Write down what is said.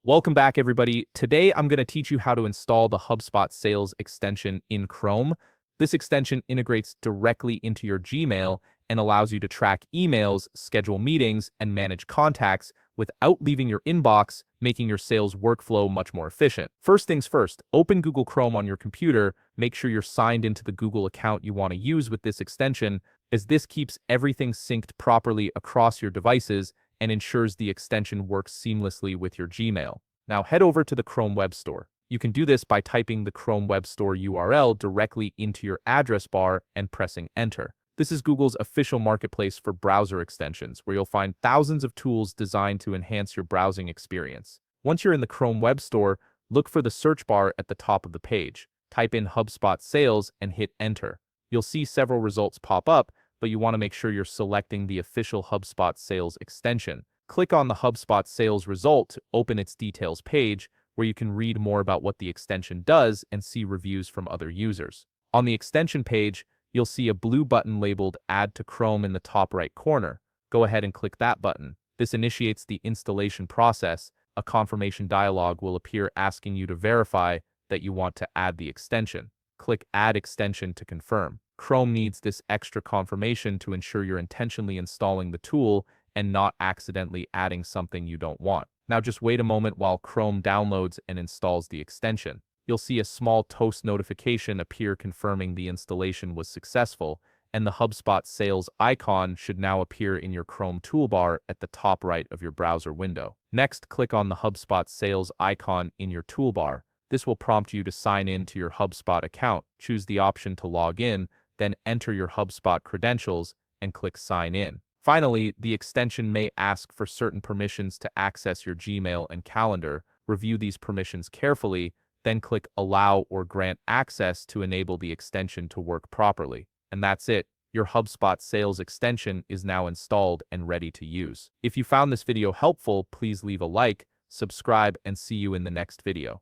Welcome back, everybody. Today, I'm going to teach you how to install the HubSpot Sales extension in Chrome. This extension integrates directly into your Gmail and allows you to track emails, schedule meetings, and manage contacts without leaving your inbox, making your sales workflow much more efficient. First things first, open Google Chrome on your computer. Make sure you're signed into the Google account you want to use with this extension, as this keeps everything synced properly across your devices and ensures the extension works seamlessly with your Gmail. Now head over to the Chrome Web Store. You can do this by typing the Chrome Web Store URL directly into your address bar and pressing Enter. This is Google's official marketplace for browser extensions, where you'll find thousands of tools designed to enhance your browsing experience. Once you're in the Chrome Web Store, look for the search bar at the top of the page. Type in HubSpot Sales and hit Enter. You'll see several results pop up, but you want to make sure you're selecting the official HubSpot Sales extension. Click on the HubSpot Sales result to open its details page, where you can read more about what the extension does and see reviews from other users. On the extension page, you'll see a blue button labeled Add to Chrome in the top right corner. Go ahead and click that button. This initiates the installation process. A confirmation dialog will appear asking you to verify that you want to add the extension. Click Add Extension to confirm. Chrome needs this extra confirmation to ensure you're intentionally installing the tool and not accidentally adding something you don't want. Now just wait a moment while Chrome downloads and installs the extension. You'll see a small toast notification appear confirming the installation was successful, and the HubSpot Sales icon should now appear in your Chrome toolbar at the top right of your browser window. Next, click on the HubSpot Sales icon in your toolbar. This will prompt you to sign in to your HubSpot account. Choose the option to log in, then enter your HubSpot credentials and click Sign In. Finally, the extension may ask for certain permissions to access your Gmail and calendar. Review these permissions carefully, then click Allow or Grant Access to enable the extension to work properly. And that's it. Your HubSpot Sales extension is now installed and ready to use. If you found this video helpful, please leave a like, subscribe, and see you in the next video.